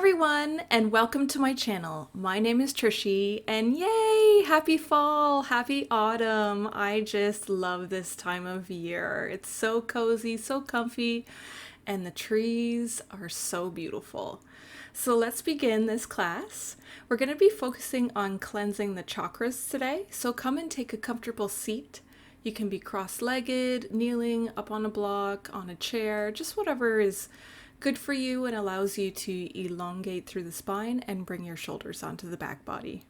everyone, and welcome to my channel. My name is Trishy, and yay! Happy fall! Happy autumn! I just love this time of year. It's so cozy, so comfy, and the trees are so beautiful. So let's begin this class. We're going to be focusing on cleansing the chakras today, so come and take a comfortable seat. You can be cross-legged, kneeling, up on a block, on a chair, just whatever is good for you and allows you to elongate through the spine and bring your shoulders onto the back body.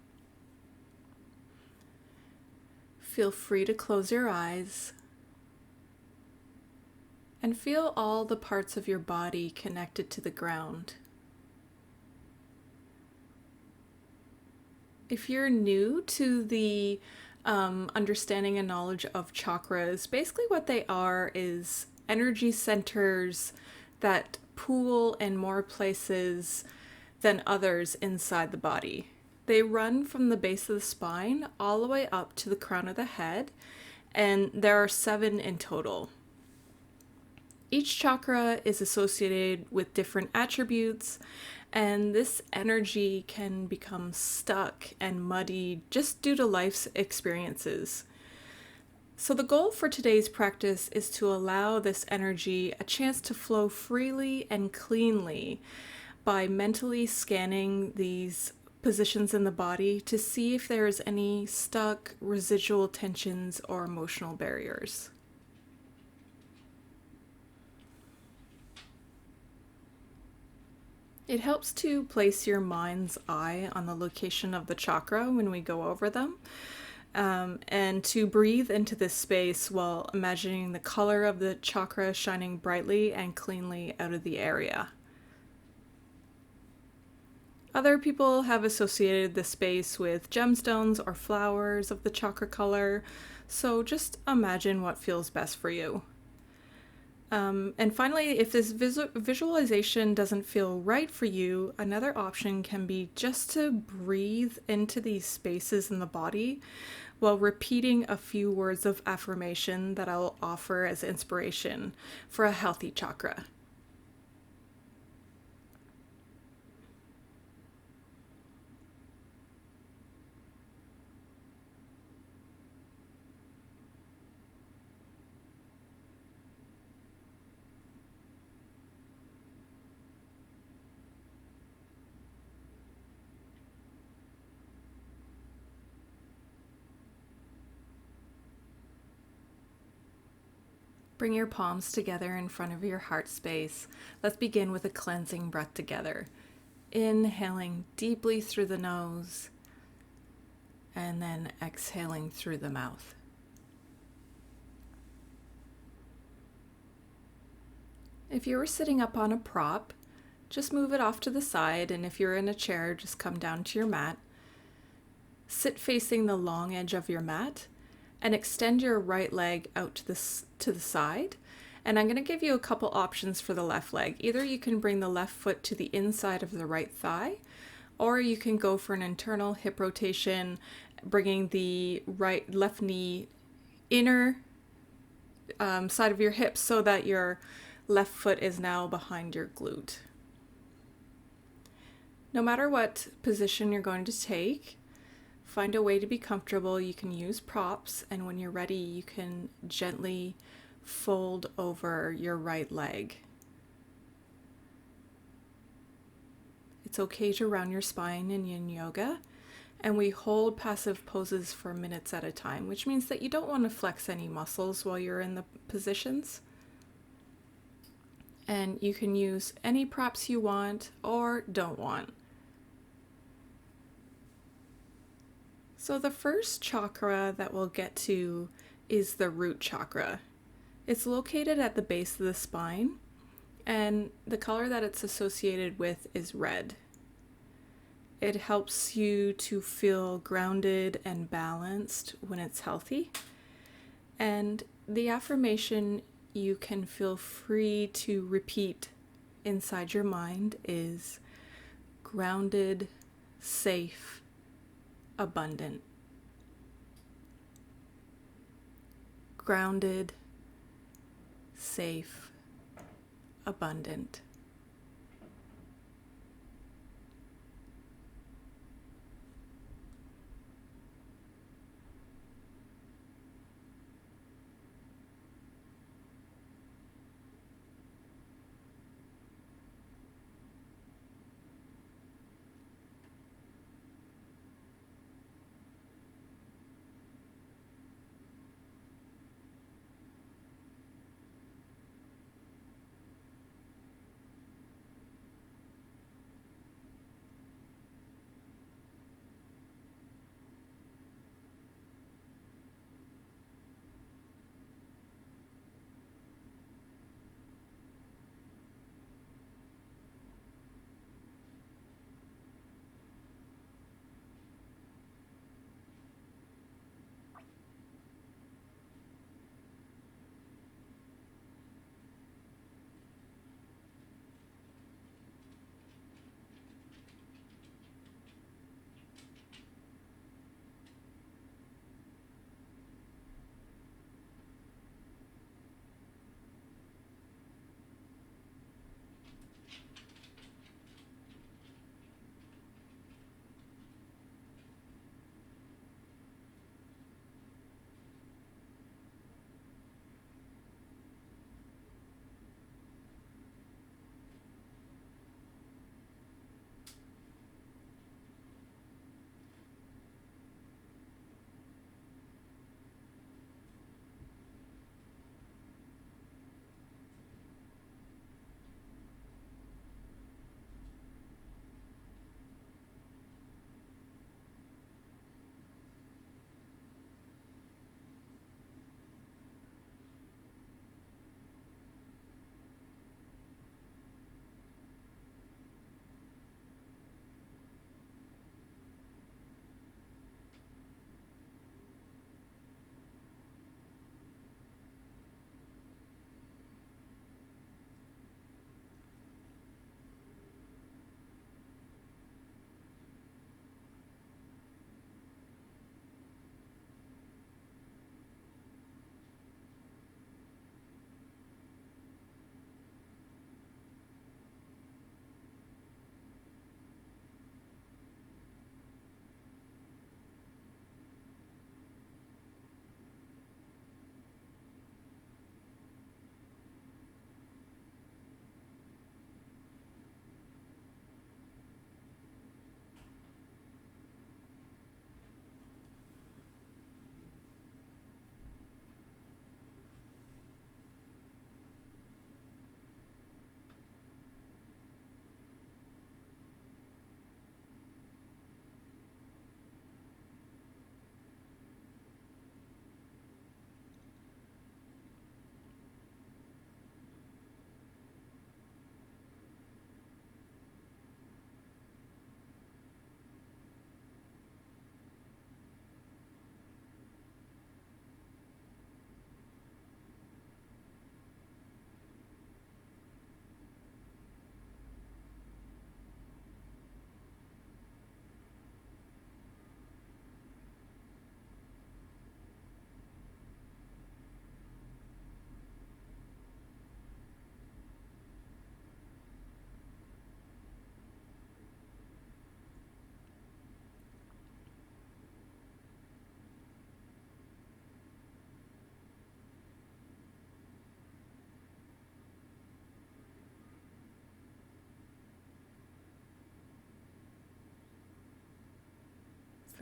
Feel free to close your eyes and feel all the parts of your body connected to the ground. If you're new to the understanding and knowledge of chakras, basically what they are is energy centers that pool in more places than others inside the body. They run from the base of the spine all the way up to the crown of the head, and there are 7 in total. Each chakra is associated with different attributes, and this energy can become stuck and muddy just due to life's experiences. So the goal for today's practice is to allow this energy a chance to flow freely and cleanly by mentally scanning these positions in the body to see if there is any stuck residual tensions or emotional barriers. It helps to place your mind's eye on the location of the chakra when we go over them. And to breathe into this space while imagining the color of the chakra shining brightly and cleanly out of the area. Other people have associated the space with gemstones or flowers of the chakra color, so just imagine what feels best for you. And finally, if this visualization doesn't feel right for you, another option can be just to breathe into these spaces in the body while repeating a few words of affirmation that I'll offer as inspiration for a healthy chakra. Bring your palms together in front of your heart space. Let's begin with a cleansing breath together. Inhaling deeply through the nose and then exhaling through the mouth. If you were sitting up on a prop, just move it off to the side, and if you're in a chair, just come down to your mat. Sit facing the long edge of your mat and extend your right leg out to the side. And I'm going to give you a couple options for the left leg. Either you can bring the left foot to the inside of the right thigh, or you can go for an internal hip rotation, bringing the left knee inner side of your hips so that your left foot is now behind your glute. No matter what position you're going to take, find a way to be comfortable. You can use props, and when you're ready, you can gently fold over your right leg. It's okay to round your spine in Yin Yoga, and we hold passive poses for minutes at a time, which means that you don't want to flex any muscles while you're in the positions. And you can use any props you want or don't want. So the first chakra that we'll get to is the root chakra. It's located at the base of the spine, and the color that it's associated with is red. It helps you to feel grounded and balanced when it's healthy. And the affirmation you can feel free to repeat inside your mind is grounded, safe, abundant. Grounded, safe, abundant.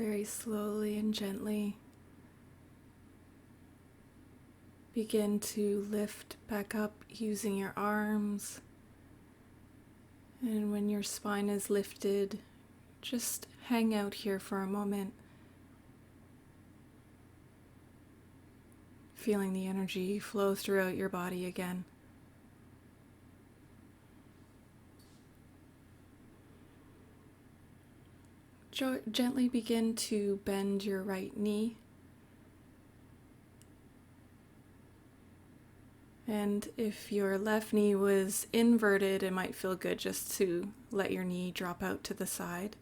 Very slowly and gently begin to lift back up using your arms. And when your spine is lifted, just hang out here for a moment, feeling the energy flow throughout your body again. Gently begin to bend your right knee. And if your left knee was inverted, it might feel good just to let your knee drop out to the side.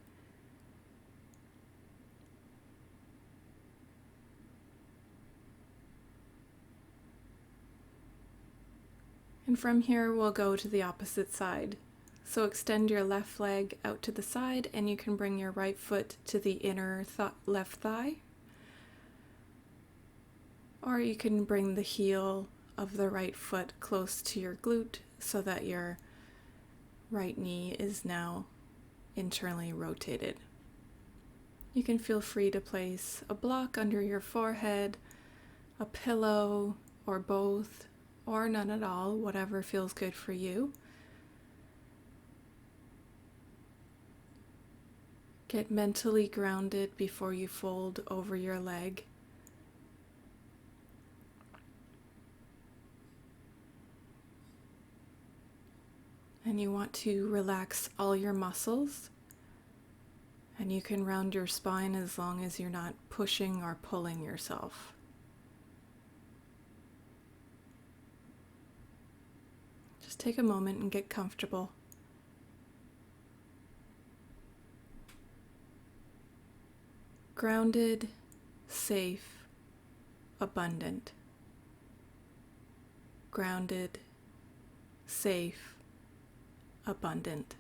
And from here, we'll go to the opposite side. So extend your left leg out to the side, and you can bring your right foot to the inner left thigh. Or you can bring the heel of the right foot close to your glute so that your right knee is now internally rotated. You can feel free to place a block under your forehead, a pillow, or both, or none at all, whatever feels good for you. Get mentally grounded before you fold over your leg. And you want to relax all your muscles. And you can round your spine as long as you're not pushing or pulling yourself. Just take a moment and get comfortable. Grounded, safe, abundant. Grounded, safe, abundant.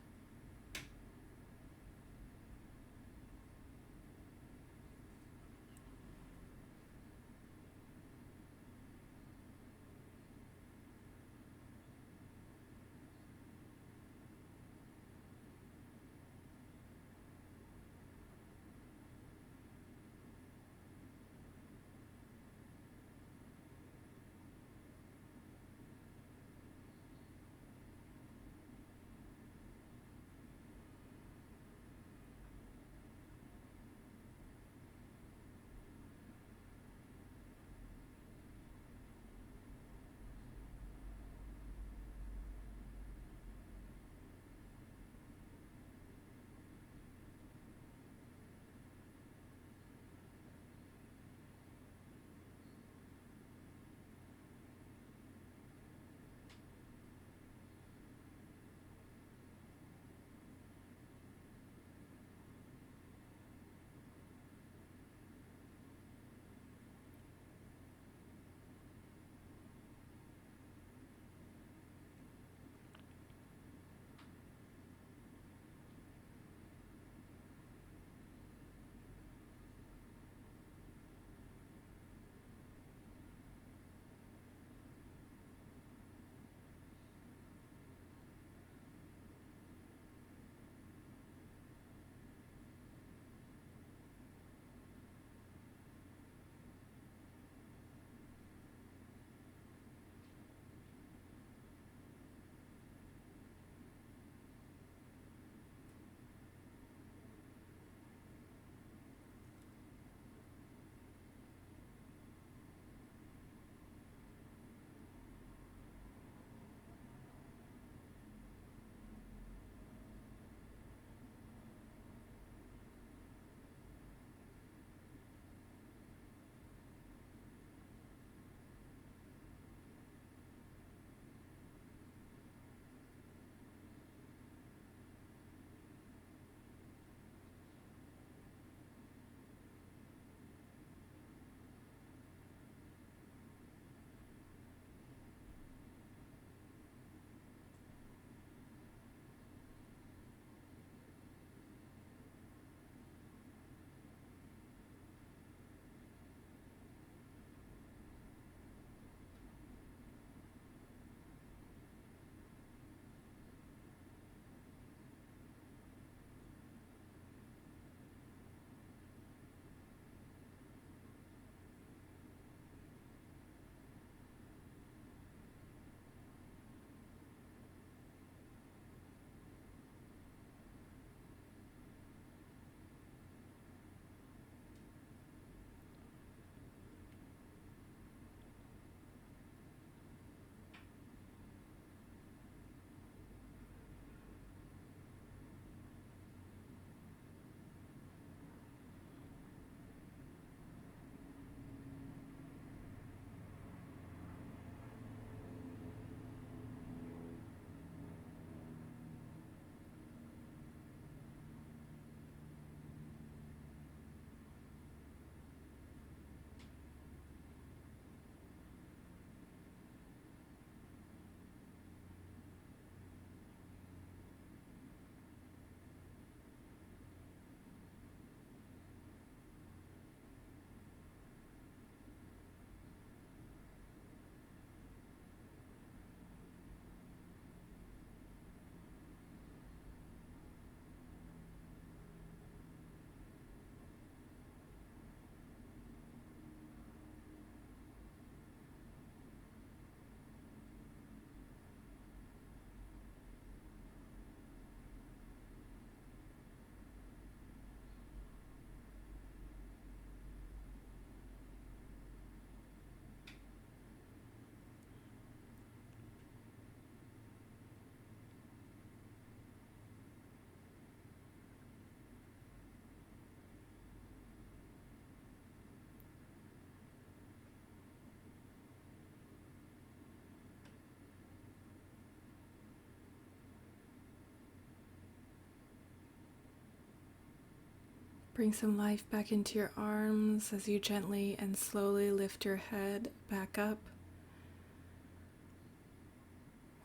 Bring some life back into your arms as you gently and slowly lift your head back up.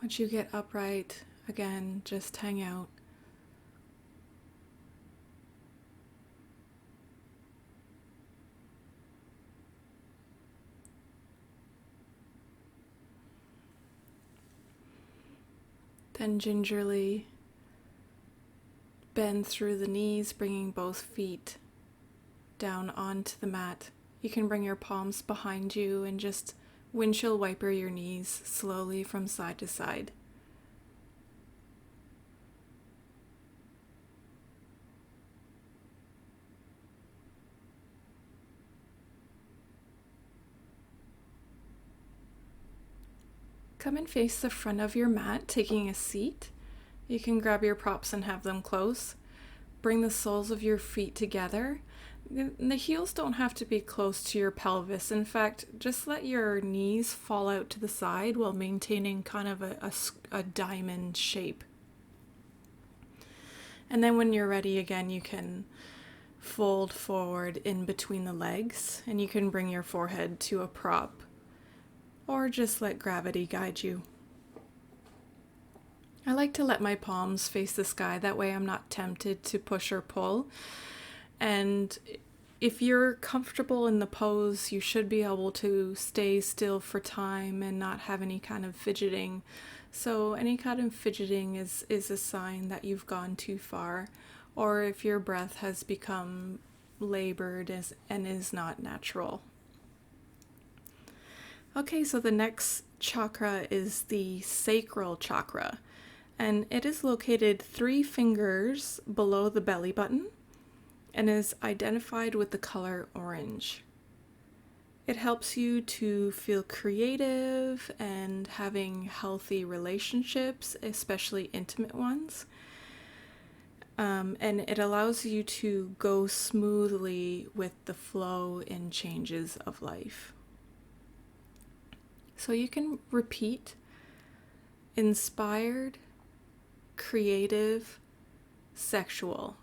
Once you get upright, again, just hang out. Then gingerly bend through the knees, bringing both feet down onto the mat. You can bring your palms behind you and just windshield wiper your knees slowly from side to side. Come and face the front of your mat, taking a seat. You can grab your props and have them close. Bring the soles of your feet together. The heels don't have to be close to your pelvis. In fact, just let your knees fall out to the side while maintaining kind of a diamond shape. And then when you're ready again, you can fold forward in between the legs, and you can bring your forehead to a prop, or just let gravity guide you. I like to let my palms face the sky, that way I'm not tempted to push or pull. And if you're comfortable in the pose, you should be able to stay still for time and not have any kind of fidgeting. So any kind of fidgeting is a sign that you've gone too far, or if your breath has become labored and is not natural. Okay, so the next chakra is the Sacral chakra, and it is located 3 fingers below the belly button and is identified with the color orange. It helps you to feel creative and having healthy relationships, especially intimate ones. And it allows you to go smoothly with the flow and changes of life. So you can repeat: inspired, creative, sexual.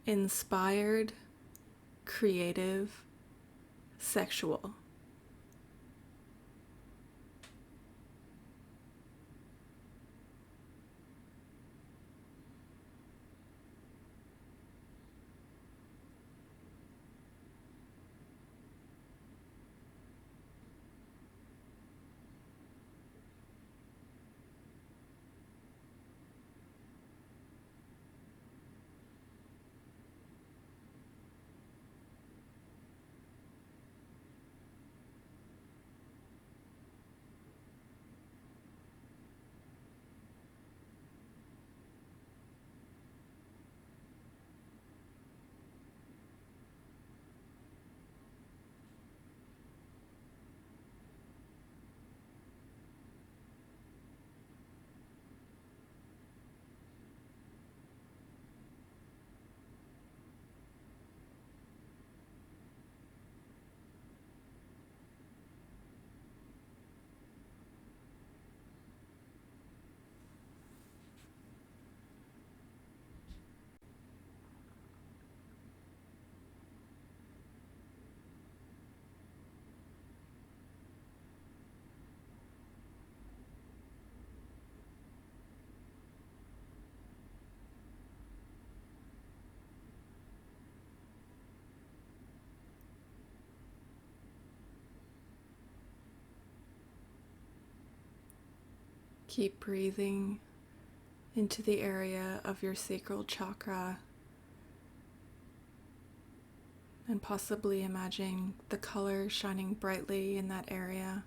Inspired, creative, sexual. Keep breathing into the area of your sacral chakra and possibly imagine the color shining brightly in that area.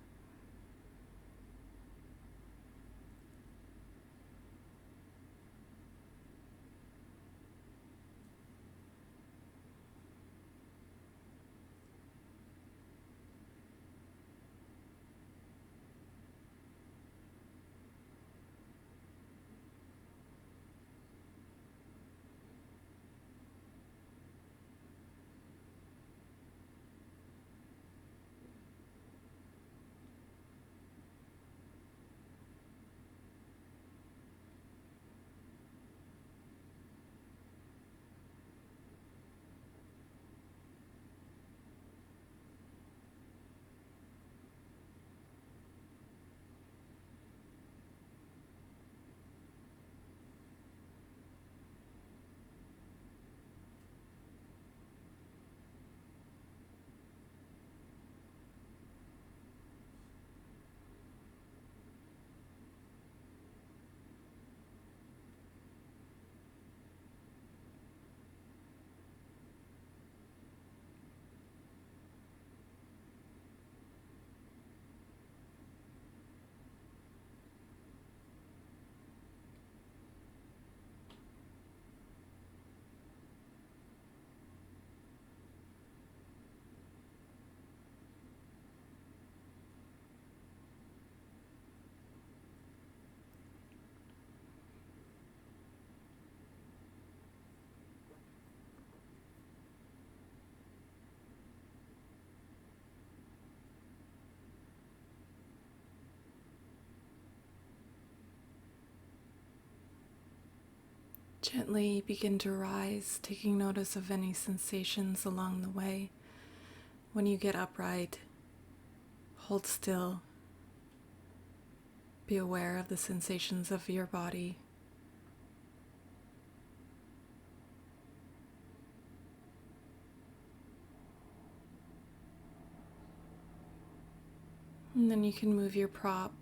Gently begin to rise, taking notice of any sensations along the way. When you get upright, hold still. Be aware of the sensations of your body. And then you can move your prop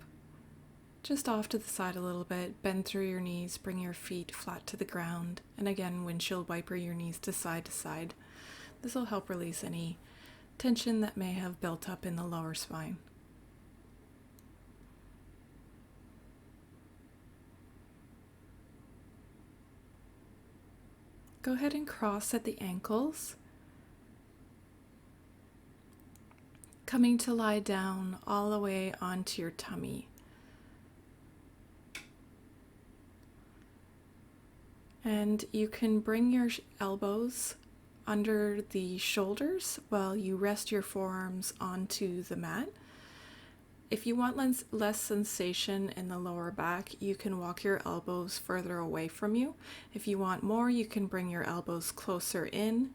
just off to the side a little bit, bend through your knees, bring your feet flat to the ground, and again, windshield wiper your knees to side. This will help release any tension that may have built up in the lower spine. Go ahead and cross at the ankles, coming to lie down all the way onto your tummy. And you can bring your elbows under the shoulders while you rest your forearms onto the mat. If you want less sensation in the lower back, you can walk your elbows further away from you. If you want more, you can bring your elbows closer in,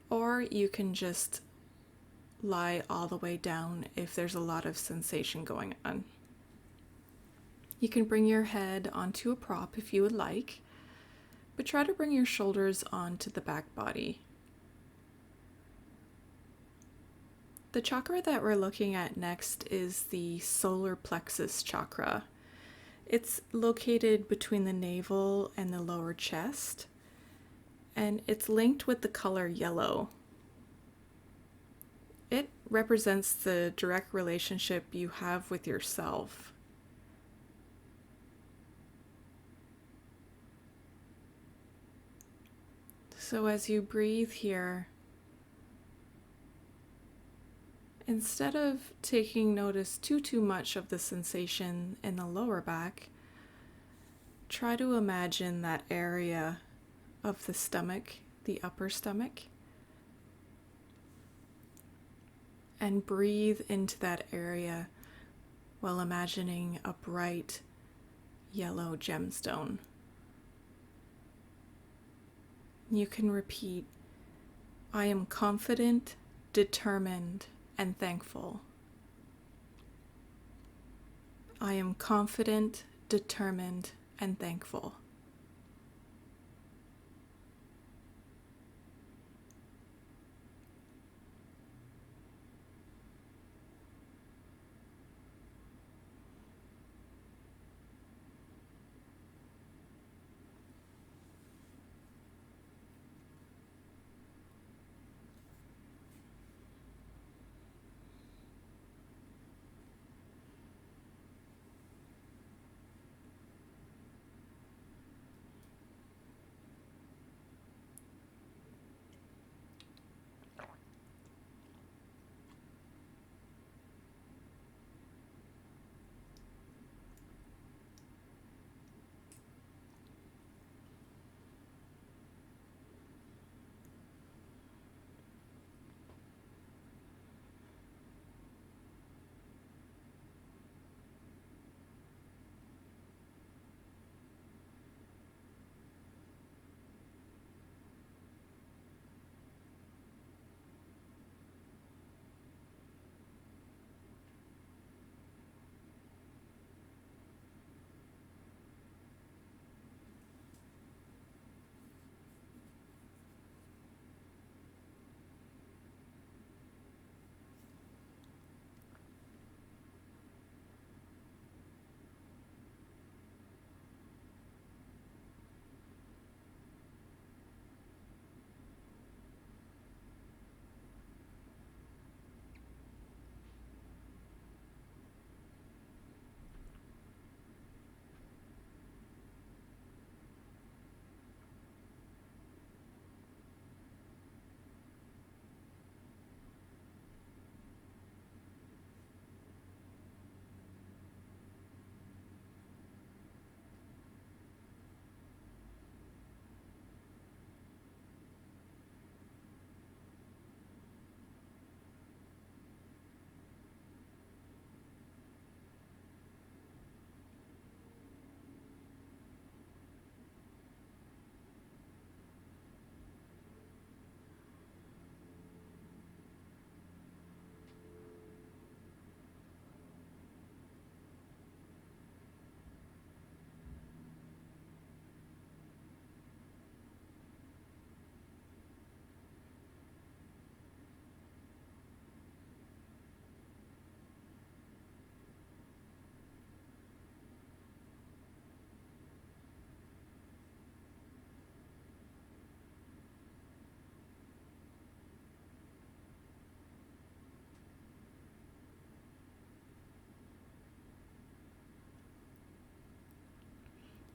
or you can just lie all the way down if there's a lot of sensation going on. You can bring your head onto a prop if you would like, but try to bring your shoulders onto the back body. The chakra that we're looking at next is the solar plexus chakra. It's located between the navel and the lower chest, and it's linked with the color yellow. It represents the direct relationship you have with yourself. So as you breathe here, instead of taking notice too much of the sensation in the lower back, try to imagine that area of the stomach, the upper stomach, and breathe into that area while imagining a bright yellow gemstone. You can repeat, I am confident, determined, and thankful. I am confident, determined, and thankful.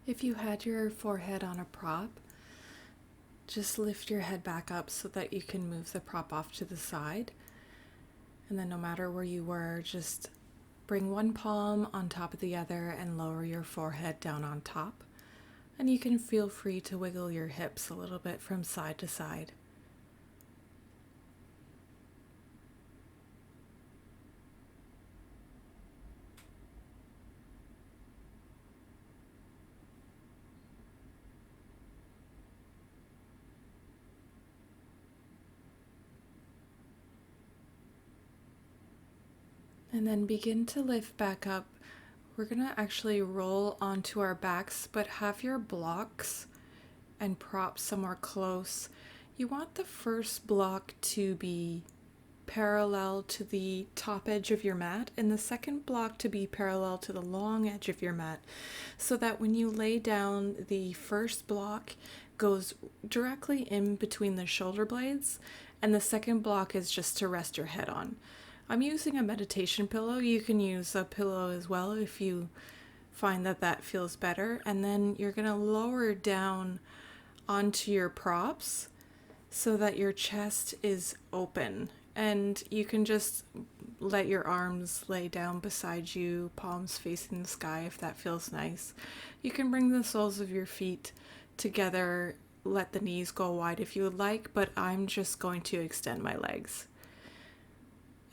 If you had your forehead on a prop, just lift your head back up so that you can move the prop off to the side. And then no matter where you were, just bring one palm on top of the other and lower your forehead down on top. And you can feel free to wiggle your hips a little bit from side to side. And then begin to lift back up. We're going to actually roll onto our backs, but have your blocks and props somewhere close. You want the first block to be parallel to the top edge of your mat and the second block to be parallel to the long edge of your mat, so that when you lay down, the first block goes directly in between the shoulder blades and the second block is just to rest your head on. I'm using a meditation pillow. You can use a pillow as well if you find that that feels better. And then you're going to lower down onto your props so that your chest is open. And you can just let your arms lay down beside you, palms facing the sky if that feels nice. You can bring the soles of your feet together, let the knees go wide if you would like, but I'm just going to extend my legs.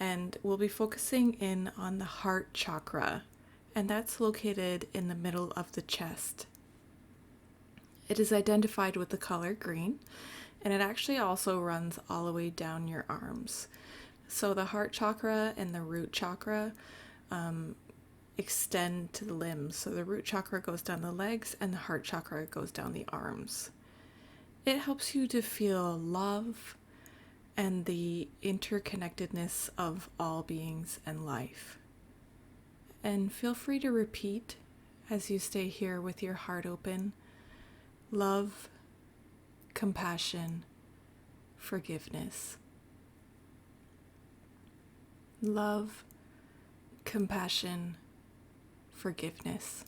And we'll be focusing in on the heart chakra, and that's located in the middle of the chest. It is identified with the color green, and it actually also runs all the way down your arms. So the heart chakra and the root chakra extend to the limbs. So the root chakra goes down the legs and the heart chakra goes down the arms. It helps you to feel love and the interconnectedness of all beings and life. And feel free to repeat as you stay here with your heart open: love, compassion, forgiveness. Love, compassion, forgiveness.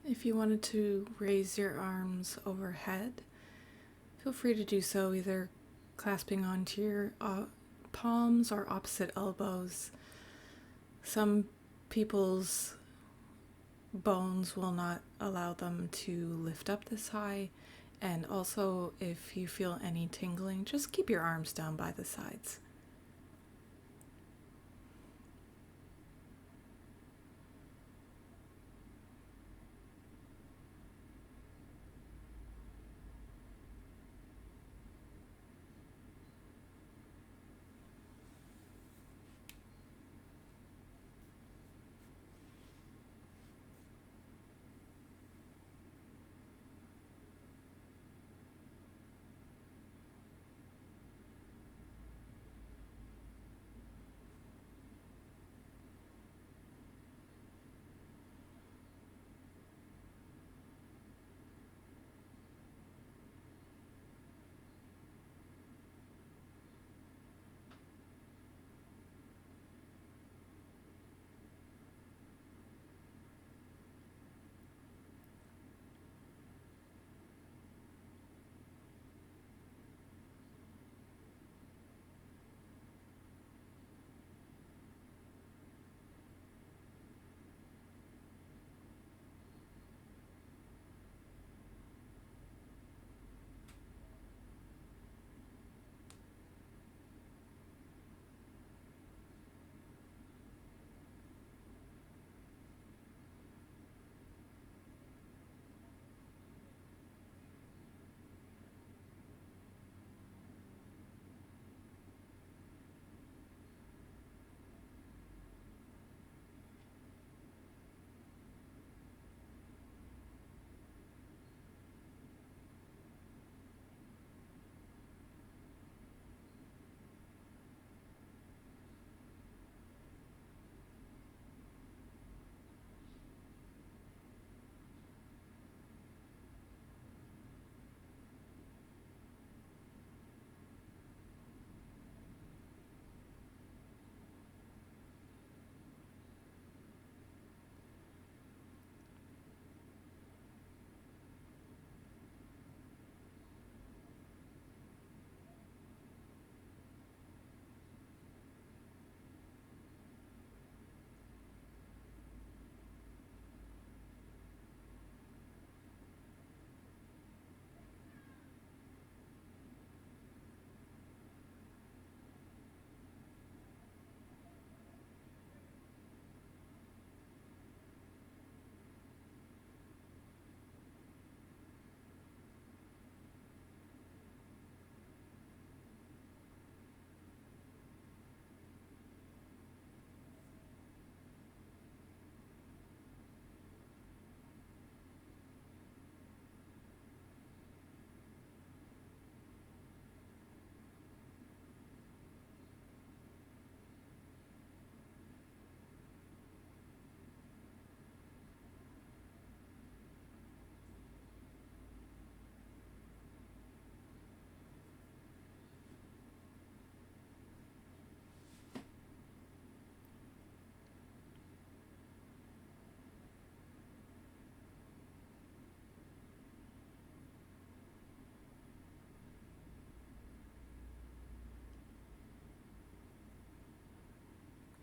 If you wanted to raise your arms overhead, feel free to do so, either clasping onto your palms or opposite elbows. Some people's bones will not allow them to lift up this high, And also, if you feel any tingling, just keep your arms down by the sides.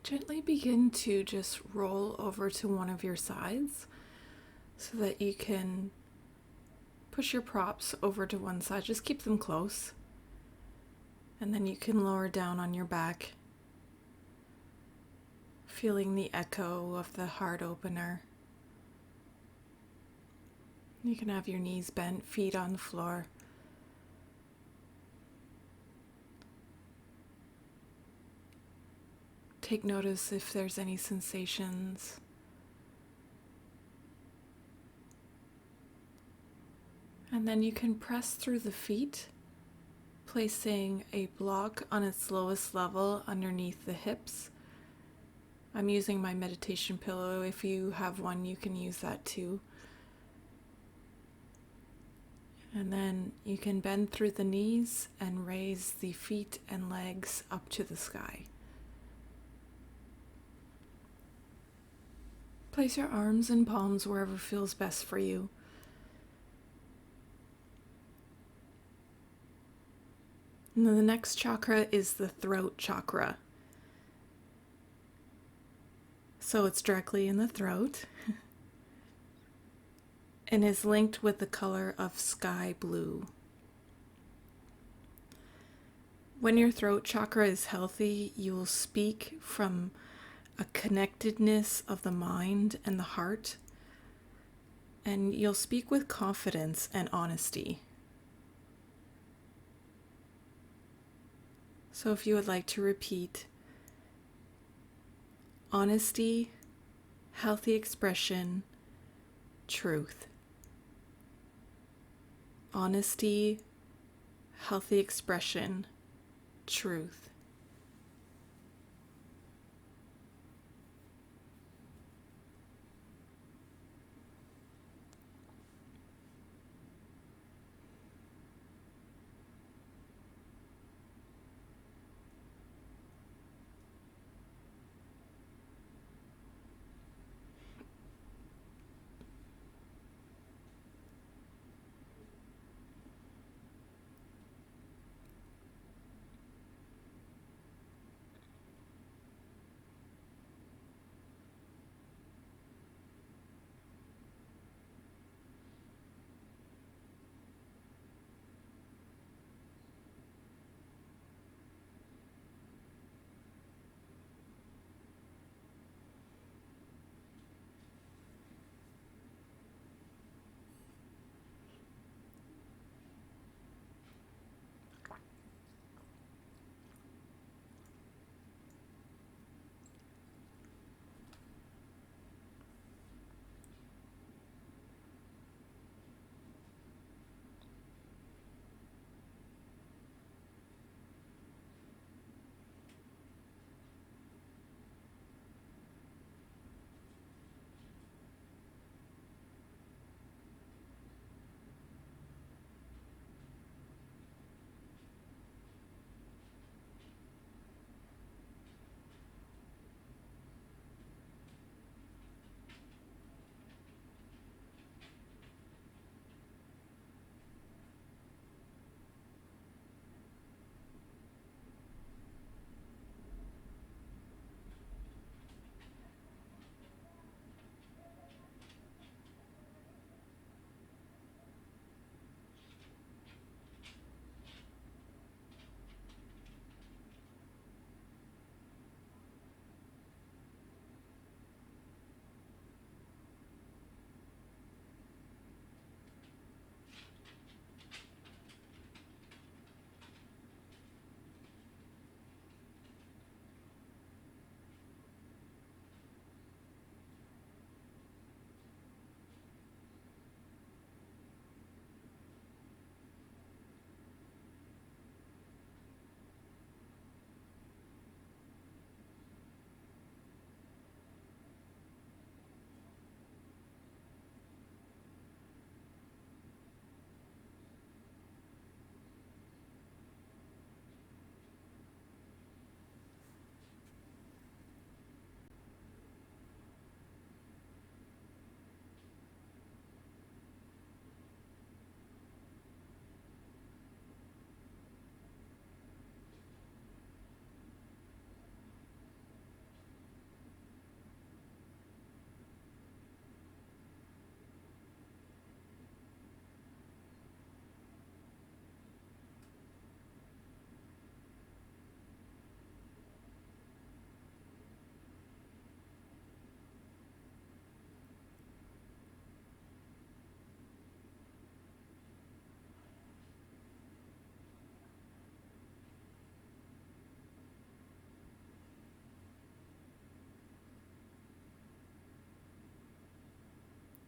Gently begin to just roll over to one of your sides so that you can push your props over to one side. Just keep them close. And then you can lower down on your back, feeling the echo of the heart opener. You can have your knees bent, feet on the floor. Take notice if there's any sensations. And then you can press through the feet, placing a block on its lowest level underneath the hips. I'm using my meditation pillow. If you have one, you can use that too. And then you can bend through the knees and raise the feet and legs up to the sky. Place your arms and palms wherever feels best for you. And then the next chakra is the throat chakra. So it's directly in the throat. and is linked with the color of sky blue. When your throat chakra is healthy, you will speak from a connectedness of the mind and the heart, and you'll speak with confidence and honesty. So if you would like to repeat, honesty, healthy expression, truth. Honesty, healthy expression, truth.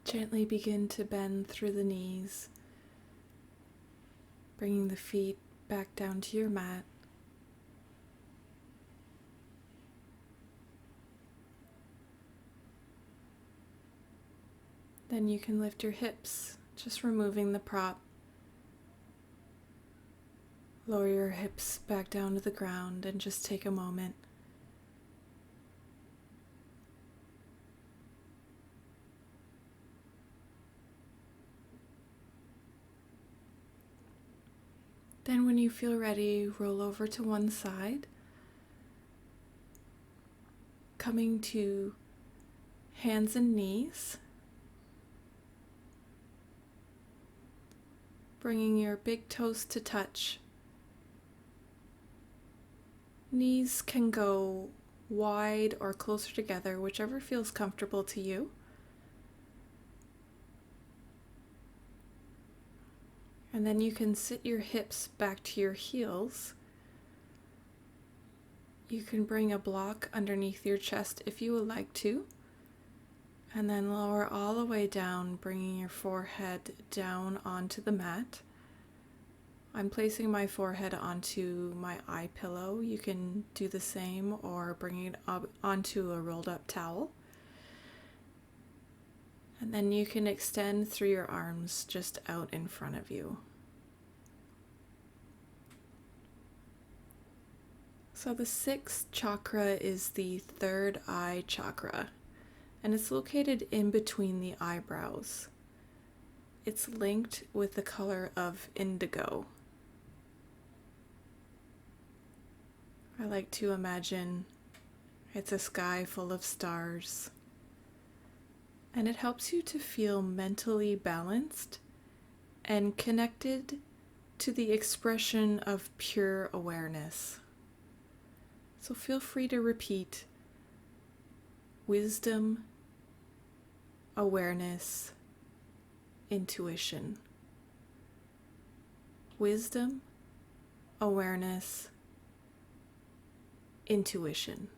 Gently begin to bend through the knees, bringing the feet back down to your mat. Then you can lift your hips, just removing the prop. Lower your hips back down to the ground and just take a moment. Then when you feel ready, roll over to one side, coming to hands and knees. Bringing your big toes to touch. Knees can go wide or closer together, whichever feels comfortable to you. And then you can sit your hips back to your heels. You can bring a block underneath your chest if you would like to. And then lower all the way down, bringing your forehead down onto the mat. I'm placing my forehead onto my eye pillow. You can do the same or bring it up onto a rolled up towel. And then you can extend through your arms just out in front of you. So the sixth chakra is the third eye chakra, and it's located in between the eyebrows. It's linked with the color of indigo. I like to imagine it's a sky full of stars, and it helps you to feel mentally balanced and connected to the expression of pure awareness. So feel free to repeat wisdom, awareness, intuition. Wisdom, awareness, intuition.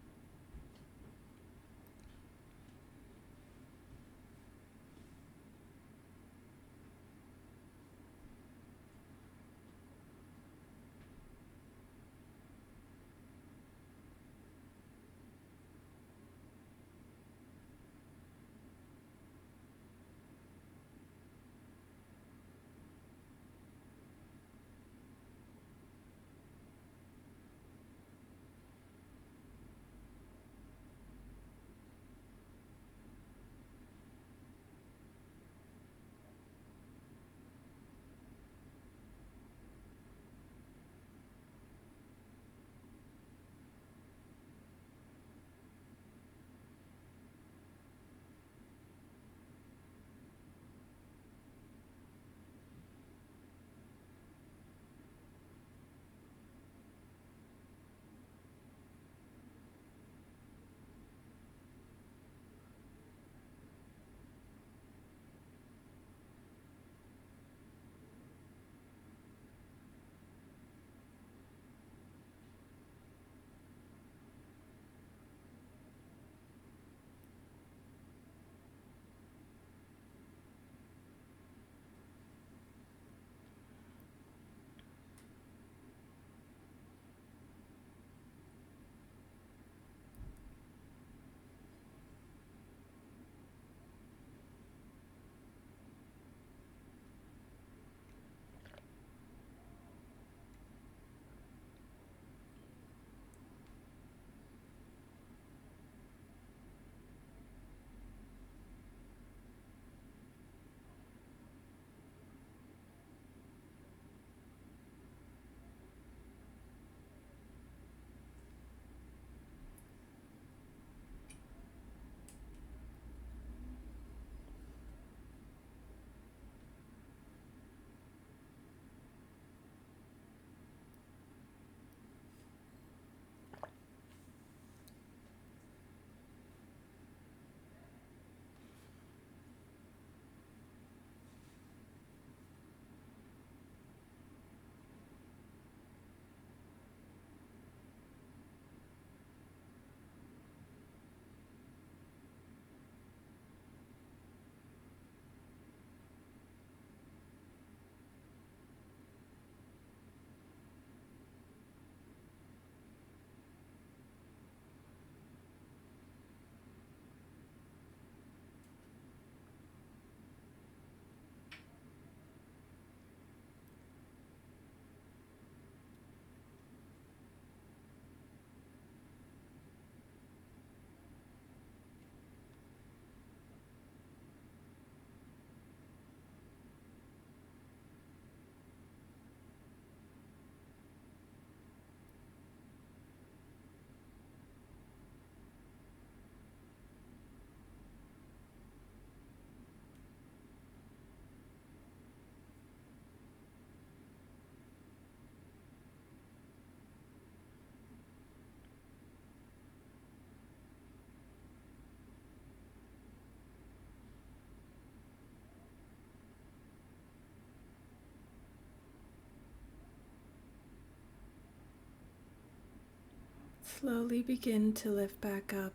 Slowly begin to lift back up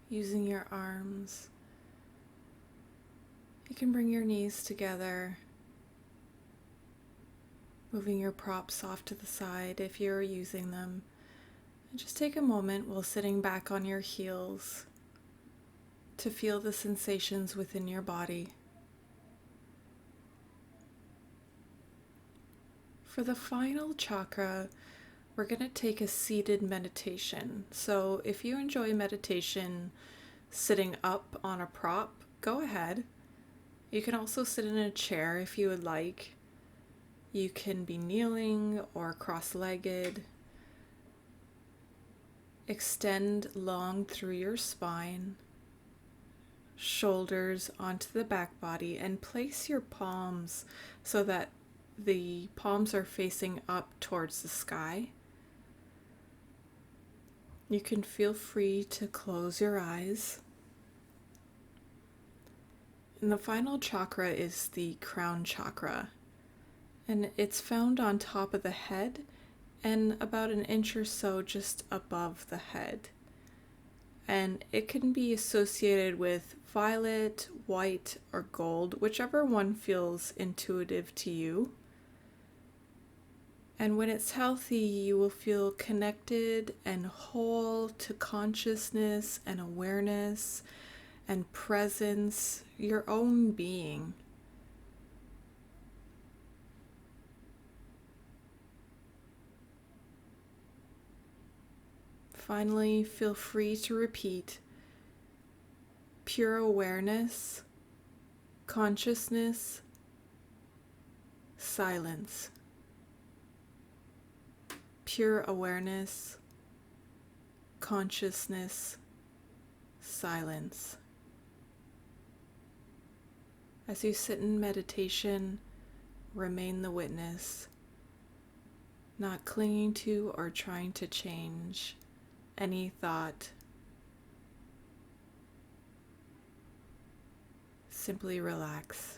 using your arms. You can bring your knees together, moving your props off to the side if you're using them. And just take a moment while sitting back on your heels to feel the sensations within your body. For the final chakra, we're going to take a seated meditation. So if you enjoy meditation sitting up on a prop, go ahead. You can also sit in a chair if you would like. You can be kneeling or cross-legged. Extend long through your spine, shoulders onto the back body, and place your palms so that the palms are facing up towards the sky. You can feel free to close your eyes. And the final chakra is the crown chakra, and it's found on top of the head and about an inch or so just above the head. And it can be associated with violet, white, or gold, whichever one feels intuitive to you. And when it's healthy, you will feel connected and whole to consciousness and awareness and presence, your own being. Finally, feel free to repeat: pure awareness, consciousness, silence. Pure awareness, consciousness, silence. As you sit in meditation, remain the witness, not clinging to or trying to change any thought. Simply relax.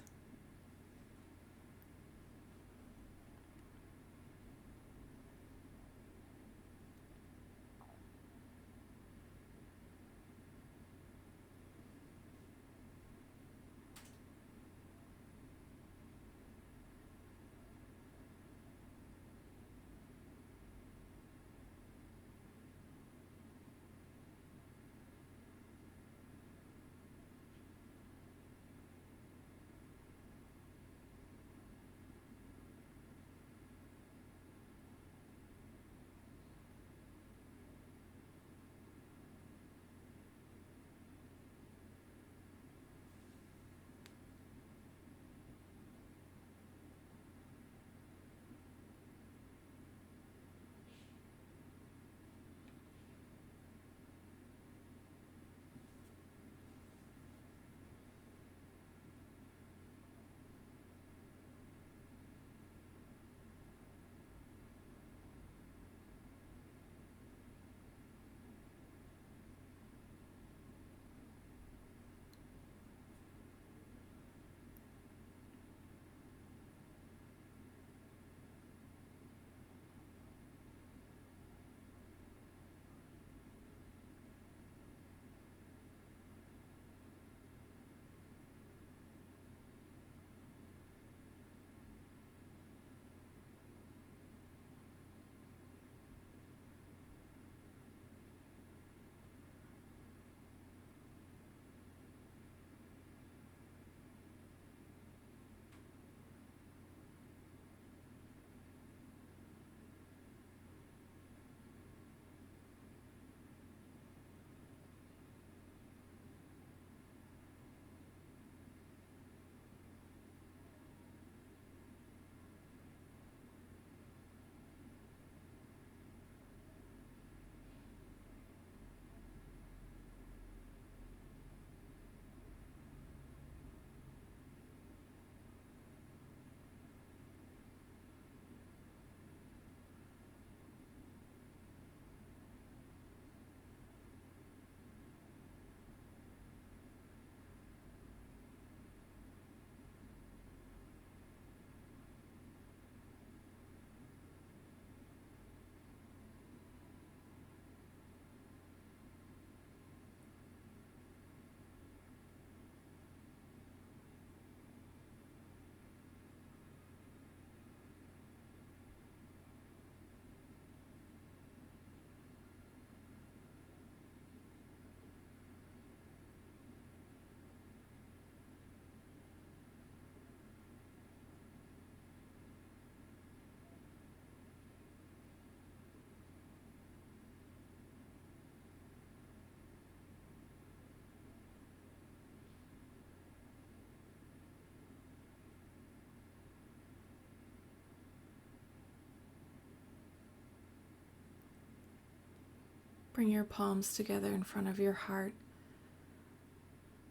Bring your palms together in front of your heart.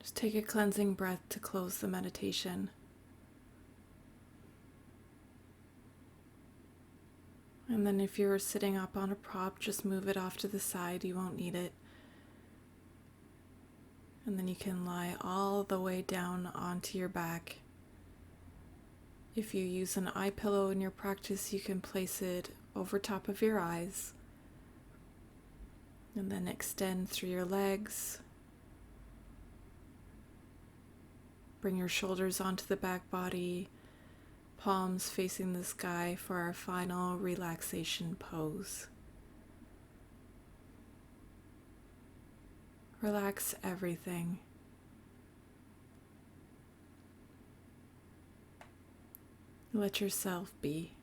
Just take a cleansing breath to close the meditation. And then if you're sitting up on a prop, just move it off to the side. You won't need it. And then you can lie all the way down onto your back. If you use an eye pillow in your practice, you can place it over top of your eyes. And then extend through your legs. Bring your shoulders onto the back body, palms facing the sky for our final relaxation pose. Relax everything. Let yourself be.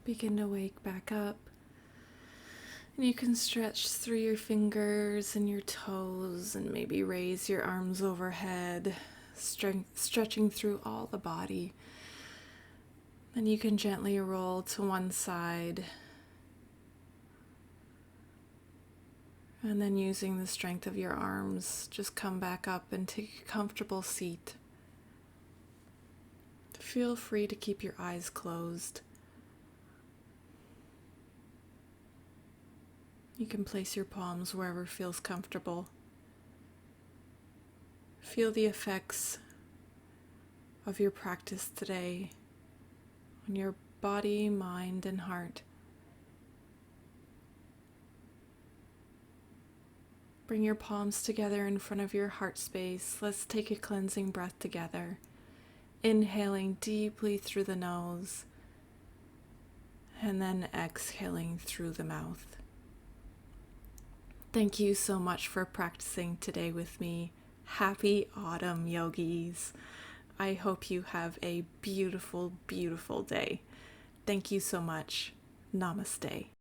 Begin to wake back up. And you can stretch through your fingers and your toes and maybe raise your arms overhead, stretching through all the body. Then you can gently roll to one side And then using the strength of your arms, just come back up and take a comfortable seat. Feel free to keep your eyes closed. You can place your palms wherever feels comfortable. Feel the effects of your practice today on your body, mind, and heart. Bring your palms together in front of your heart space. Let's take a cleansing breath together. Inhaling deeply through the nose and then exhaling through the mouth. Thank you so much for practicing today with me. Happy autumn, yogis. I hope you have a beautiful, beautiful day. Thank you so much. Namaste.